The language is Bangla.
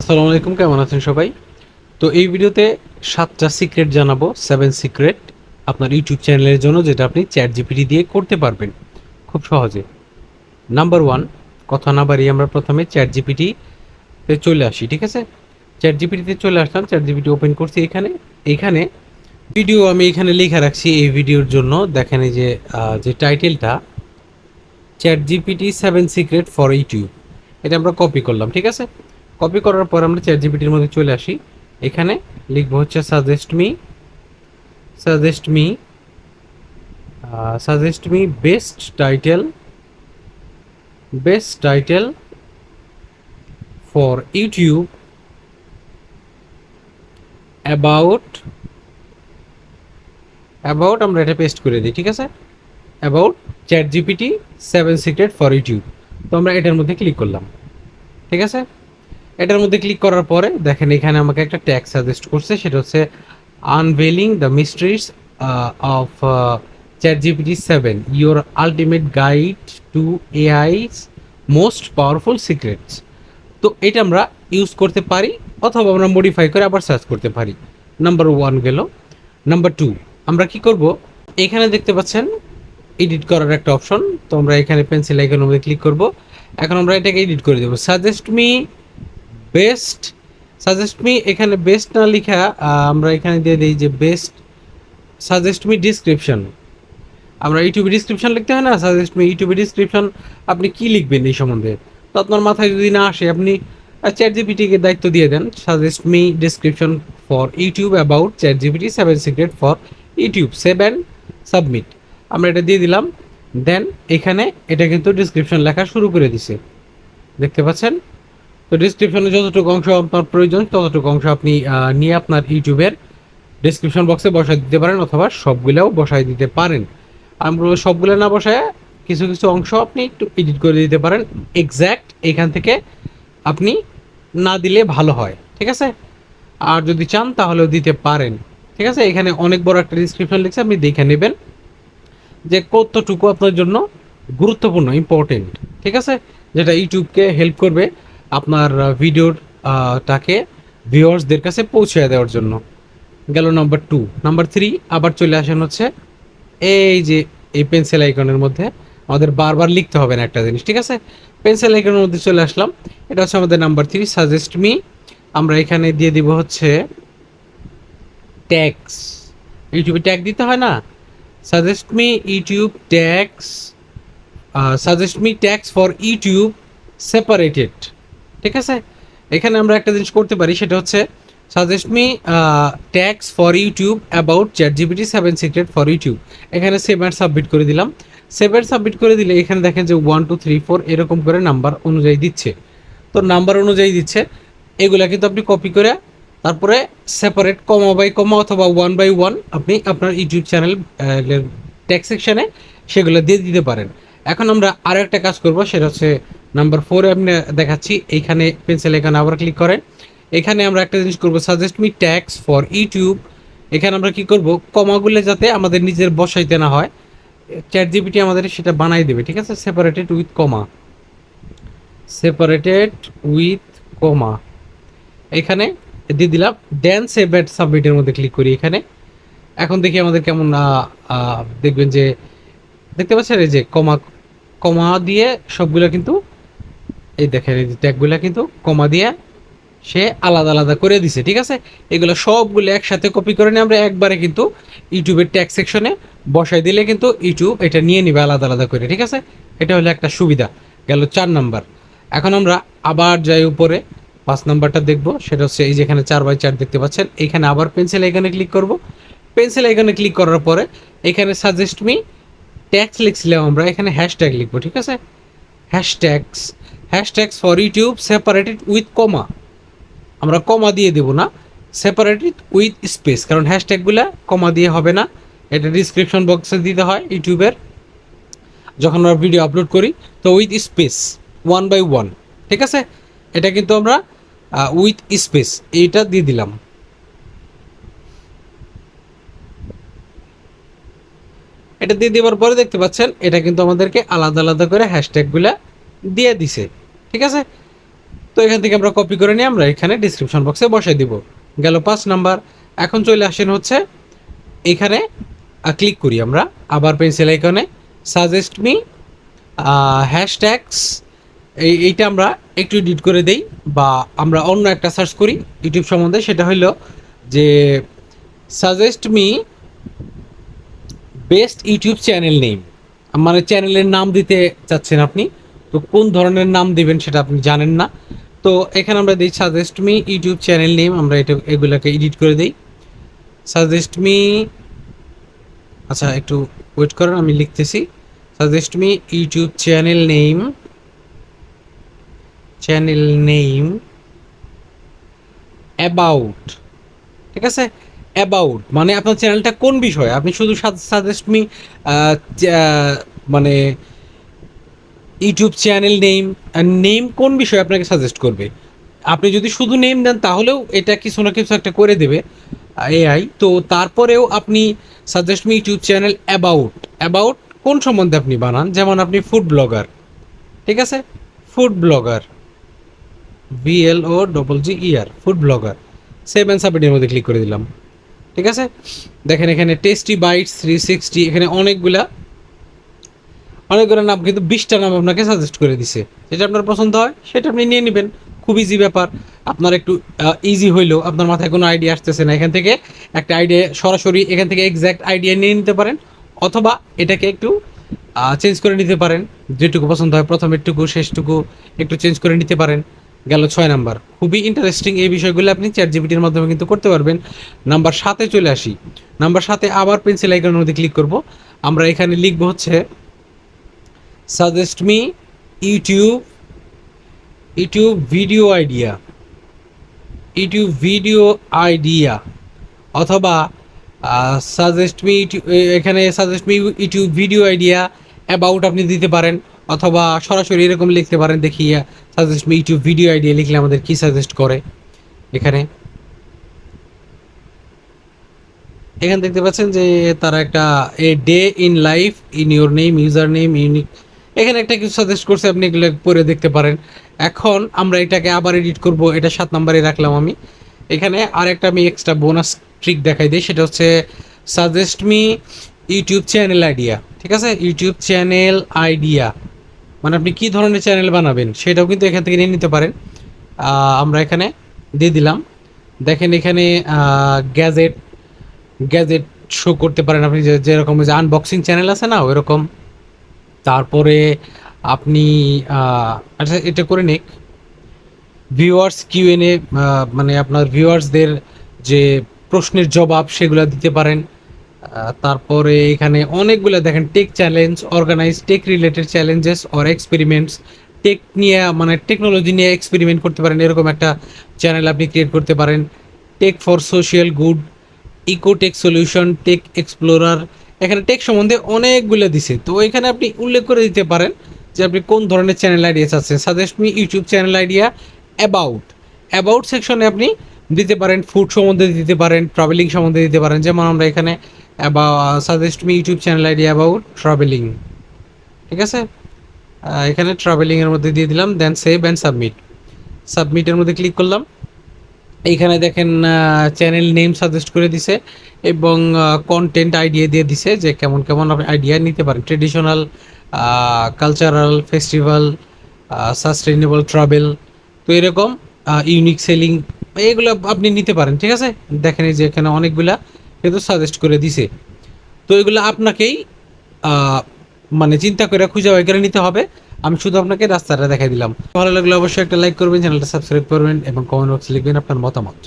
আসসালামু আলাইকুম, কেমন আছেন সবাই? তো এই ভিডিওতে 7টা সিক্রেট জানাবো, 7 সিক্রেট আপনার ইউটিউব চ্যানেলের জন্য, যেটা আপনি চ্যাট জিপিটি দিয়ে করতে পারবেন খুব সহজে। নাম্বার 1, কথা না বাড়িয়ে আমরা প্রথমে চ্যাট জিপিটিতে চলে আসি, ঠিক আছে? চ্যাট জিপিটিতে চলে আসলাম, চ্যাট জিপিটি ওপেন করছি। এখানে ভিডিও আমি এখানে লেখা রাখছি এই ভিডিওর জন্য। দেখেন এই যে টাইটেলটা, chat GPT 7 secret for YouTube, এটা আমরা কপি করলাম, ঠিক আছে? কপি করার পর আমরা চ্যাট জিপিটির মধ্যে চলে আসি। এখানে লিখবো হচ্ছে suggest me best title for YouTube about আমরা এটা পেস্ট করে দিই, ঠিক আছে? About chat GPT 7 secret for YouTube. তো আমরা এটার মধ্যে ক্লিক করলাম, ঠিক আছে? এটার মধ্যে ক্লিক করার পরে দেখেন এখানে আমাকে একটা ট্যাগ সাজেস্ট করছে, সেটা হচ্ছে unveiling the mysteries of ChatGPT 7, your ultimate guide to AI's most powerful secrets। তো এটা আমরা ইউজ করতে পারি, অথবা আমরা মডিফাই করে আবার সার্চ করতে পারি। নাম্বার 1 গেল। নাম্বার 2 আমরা কি করব, এখানে দেখতে পাচ্ছেন এডিট করার একটা অপশন। তো আমরা এখানে পেন্সিল আইকনের মধ্যে ক্লিক করব। এখন আমরা এটাকে এডিট করে দেবো। বেস্ট সাজেস্ট মি, এখানে বেস্ট না লিখা আমরা এখানে দিয়ে দিই যে বেস্ট সাজেস্ট মি ডিসক্রিপশন। আমরা ইউটিউবে ডিসক্রিপশন লিখতে হয় না, সাজেস্ট মি ইউটিউবে ডিসক্রিপশন। আপনি কি লিখবেন এই সম্বন্ধে, তো আপনার মাথায় যদি না আসে, আপনি চ্যাট জিপিটিকে দায়িত্ব দিয়ে দেন, suggest me description for YouTube about chat GPT 7 secret for YouTube, save and submit. আমরা এটা দিয়ে দিলাম। দেন এখানে এটা কিন্তু ডিসক্রিপশন লেখা শুরু করে দিছে, দেখতে পাচ্ছেন? তো ডিসক্রিপশনে যতটুকু অংশ আপনার প্রয়োজন ততটুকু অংশ আপনি নিয়ে আপনার ইউটিউবের ডিসক্রিপশন বক্সে বসাই দিতে পারেন, অথবা সবগুলোও বসাই দিতে পারেন। আমরা সবগুলো না বসায় কিছু কিছু অংশ আপনি একটু এডিট করে দিতে পারেন। এক্স্যাক্ট এখান থেকে আপনি না দিলে ভালো হয়, ঠিক আছে? আর যদি চান তাহলেও দিতে পারেন, ঠিক আছে? এখানে অনেক বড় একটা ডিসক্রিপশন লিখছে, আপনি দেখে নেবেন যে কতটুকু আপনার জন্য গুরুত্বপূর্ণ, ইম্পর্টেন্ট, ঠিক আছে? যেটা ইউটিউবকে হেল্প করবে আপনার ভিডিওর টাকে ভিউয়ার্সদের কাছে পৌঁছে দেওয়ার জন্য। গেল নাম্বার 2। নাম্বার 3 আবার চলে আসেন হচ্ছে এই যে এই পেন্সিল আইকনের মধ্যে। আমাদের বারবার লিখতে হবে না একটা জিনিস, ঠিক আছে? পেন্সিল আইকনের মধ্যে চলে আসলাম। এটা হচ্ছে আমাদের নাম্বার 3, সাজেস্ট মি। আমরা এখানে দিয়ে দিব হচ্ছে ট্যাগস। ইউটিউবে ট্যাগ দিতে হয় না, suggest me YouTube tags, suggest me tags for YouTube separated, ঠিক আছে? এখানে আমরা একটা জিনিস করতে পারি, সেটা হচ্ছে suggest me tags for YouTube about chat GPT 7 secret for YouTube. এখানে সেভ অ্যান্ড সাবমিট করে দিলাম। সেভ অ্যান্ড সাবমিট করে দিলে এখানে দেখেন যে 1 2 3 4 এরকম করে নাম্বার অনুযায়ী দিচ্ছে। তো নাম্বার অনুযায়ী দিচ্ছে, এগুলা কিন্তু আপনি কপি করে তারপরে সেপারেট কমা বাই কমা অথবা 1 বাই 1 আপনি আপনার ইউটিউব চ্যানেল ট্যাগ সেকশনে সেগুলো দিয়ে দিতে পারেন। এখন আমরা আরও একটা কাজ করব, সেটা হচ্ছে নাম্বার 4 আমি দেখাচ্ছি। এইখানে পেন্সিল এখানে আবার ক্লিক করেন। এখানে আমরা একটা জিনিস করব, suggest me tags for YouTube. এখানে আমরা কি করব, কমাগুলো যাতে আমাদের নিজের বসাইতে না হয়, চ্যাট জিপিটি আমাদের সেটা বানাই দেবে, ঠিক আছে? সেপারেটেড উইথ কমা এখানে দিয়ে দিলাম। দেন সেভ অ্যান্ড সাবমিটের মধ্যে ক্লিক করি এখানে। এখন দেখি আমাদের কেমন দেখবেন যে দেখতে পাচ্ছেন এই যে কমা কমা দিয়ে সবগুলো কিন্তু, এই দেখেন এই যে ট্যাগগুলো কিন্তু কমা দিয়ে সে আলাদা আলাদা করে দিছে, ঠিক আছে? এগুলো সবগুলো একসাথে কপি করে নিয়ে আমরা একবারে কিন্তু ইউটিউবের ট্যাগ সেকশনে বসাই দিলে কিন্তু ইউটিউব এটা নিয়ে নিবে আলাদা আলাদা করে, ঠিক আছে? এটা হলো একটা সুবিধা। গেল 4 নাম্বার। এখন আমরা আবার যাই উপরে 5 নাম্বারটা দেখব, সেটা হচ্ছে এই যেখানে 4x4 দেখতে পাচ্ছেন। এখানে আবার পেন্সিল আইকনে ক্লিক করব। পেন্সিল আইকনে ক্লিক করার পরে এখানে সাজেস্ট মি ট্যাগস লিখছিলাম, আমরা এখানে হ্যাশট্যাগ লিখবো, ঠিক আছে? Hashtags for YouTube separated with comma. আমরা কমা দিয়ে দেবো না, সেপারেটেড উইথ স্পেস, কারণ হ্যাশট্যাগুলো কমা দিয়ে হবে না। এটা ডিসক্রিপশন বক্সে দিতে হয় ইউটিউবের যখন আমরা ভিডিও আপলোড করি। তো উইথ স্পেস 1 বাই 1, ঠিক আছে? এটা কিন্তু আমরা উইথ স্পেস এইটা দিয়ে দিলাম। এটা দিয়ে দেওয়ার পরে দেখতে পাচ্ছেন এটা কিন্তু আমাদেরকে আলাদা আলাদা করে হ্যাশট্যাগুলা দিয়ে দিছে, ঠিক আছে? তো এখান থেকে আমরা কপি করে নিয়ে আমরা এখানে ডিসক্রিপশন বক্সে বসাই দিব। গেল 5 নাম্বার। এখন চলে আসেন হচ্ছে এখানে ক্লিক করি আমরা আবার পেন্সিল আইকনে, সাজেস্ট মি হ্যাশট্যাগস, এইটা আমরা একটু এডিট করে দেই বা আমরা অন্য একটা সার্চ করি ইউটিউব সম্বন্ধে, সেটা হলো যে suggest me best YouTube channel name, মানে চ্যানেলের নাম দিতে চাচ্ছেন আপনি, তো কোন ধরনের নাম দিবেন সেটা আপনি জানেন না। তো এখানে আমরা দিই suggest me YouTube channel name, আমরা এটা এগুলোকে এডিট করে দিই সাজেস্ট মি। আচ্ছা একটু ওয়েট করেন, আমি লিখতেছি suggest me YouTube channel name about, ঠিক আছে? অ্যাবাউট মানে আপনার চ্যানেলটা কোন বিষয়ে, আপনি শুধু সাজেস্ট মি মানে ইউটিউব চ্যানেল নেম কোন বিষয়ে আপনাকে সাজেস্ট করবে। আপনি যদি শুধু নেম দেন তাহলেও এটা কিছু না কিছু একটা করে দেবে এআই। তো তারপরেও আপনি suggest me YouTube channel about কোন সম্বন্ধে আপনি বানান, যেমন আপনি ফুড ব্লগার, ঠিক আছে? Food blogger, VLOGGER, food blogger. Save and সাবমিটের মধ্যে ক্লিক করে দিলাম, ঠিক আছে? দেখেন এখানে টেস্টি বাইটস 360, এখানে অনেকগুলো নাম, কিন্তু 20টা নাম আপনাকে সাজেস্ট করে দিছে। যেটা আপনার পছন্দ হয় সেটা আপনি নিয়ে নেবেন, খুব ইজি ব্যাপার। আপনার একটু ইজি হইলেও আপনার মাথায় কোনো আইডিয়া আসতেছে না, এখান থেকে একটা আইডিয়া সরাসরি এখান থেকে এক্স্যাক্ট আইডিয়া নিয়ে নিতে পারেন, অথবা এটাকে একটু চেঞ্জ করে নিতে পারেন, যেটুকু পছন্দ হয় প্রথমেরটুকু শেষটুকু একটু চেঞ্জ করে নিতে পারেন। গেল 6 নাম্বার, খুবই ইন্টারেস্টিং এই বিষয়গুলো আপনি চ্যাট জিপিটির মাধ্যমে কিন্তু করতে পারবেন। নাম্বার 7-এ চলে আসি। নাম্বার 7-এ আবার পেন্সিল আইকনের মধ্যে ক্লিক করব, আমরা এখানে লিখবো হচ্ছে suggest me YouTube video idea, অথবা সাজেস্ট মি এখানে suggest me YouTube video idea about আপনি দিতে পারেন, অথবা সরাসরি এরকম লিখতে পারেন। দেখি suggest me YouTube video idea লিখলে আমাদের কি সাজেস্ট করে। এখানে দেখতে পাচ্ছেন যে তারা একটা a day in life in your name, user name unique, এখানে একটা কিছু সাজেস্ট করছে, আপনি এগুলো পড়ে দেখতে পারেন। এখন আমরা এটাকে আবার এডিট করব, এটা 7 নম্বরে রাখলাম আমি। এখানে আরেকটা আমি এক্সট্রা বোনাস ট্রিক দেখাই দিই, সেটা হচ্ছে suggest me YouTube channel idea, ঠিক আছে? ইউটিউব চ্যানেল আইডিয়া মানে আপনি কী ধরনের চ্যানেল বানাবেন সেটাও কিন্তু এখান থেকে নিয়ে নিতে পারেন। আমরা এখানে দিয়ে দিলাম। দেখেন এখানে গ্যাজেট গ্যাজেট শো করতে পারেন আপনি, যেরকম যে আনবক্সিং চ্যানেল আছে না ওইরকম। তারপরে আপনি আচ্ছা এটা করে নিক ভিউয়ার্স কিউএনএ, মানে আপনার ভিউয়ার্সদের যে প্রশ্নের জবাব সেগুলো দিতে পারেন। তারপরে এখানে অনেকগুলো দেখেন tech challenge, organise tech related challenges or experiments, tech নিয়ে মানে টেকনোলজি নিয়ে এক্সপেরিমেন্ট করতে পারেন, এরকম একটা চ্যানেল আপনি ক্রিয়েট করতে পারেন। Tech for social good, ecotech solution, tech explorer, এখানে টেক সম্বন্ধে অনেকগুলো দিছে। তো এখানে আপনি উল্লেখ করে দিতে পারেন যে আপনি কোন ধরনের চ্যানেল আইডিয়া চাচ্ছেন। Suggest me YouTube channel idea about সেকশনে আপনি দিতে পারেন, ফুড সম্বন্ধে দিতে পারেন, ট্রাভেলিং সম্বন্ধে দিতে পারেন। যেমন আমরা এখানে suggest me YouTube channel idea about travelling, ঠিক আছে? এখানে ট্রাভেলিংয়ের মধ্যে দিয়ে দিলাম, দেন সেভ অ্যান্ড সাবমিটের মধ্যে ক্লিক করলাম। এইখানে দেখেন চ্যানেল নেম সাজেস্ট করে দিছে এবং কন্টেন্ট আইডিয়া দিয়ে দিছে যে কেমন কেমন আপনি আইডিয়া নিতে পারেন। Traditional, cultural, festival, sustainable travel, তো এরকম ইউনিক সেলিং, এগুলো আপনি নিতে পারেন, ঠিক আছে? দেখেন এই যে এখানে অনেকগুলা কিন্তু সাজেস্ট করে দিছে। তো এগুলো আপনাকেই মানে চিন্তা করে খুঁজে বাই করে নিতে হবে। আমি শুধু আপনাকে রাস্তাটা দেখাই দিলাম। ভালো লাগলে অবশ্যই একটা লাইক করবেন, চ্যানেলটা সাবস্ক্রাইব করবেন এবং কমেন্ট বক্সে লিখবেন আপনার মতামত।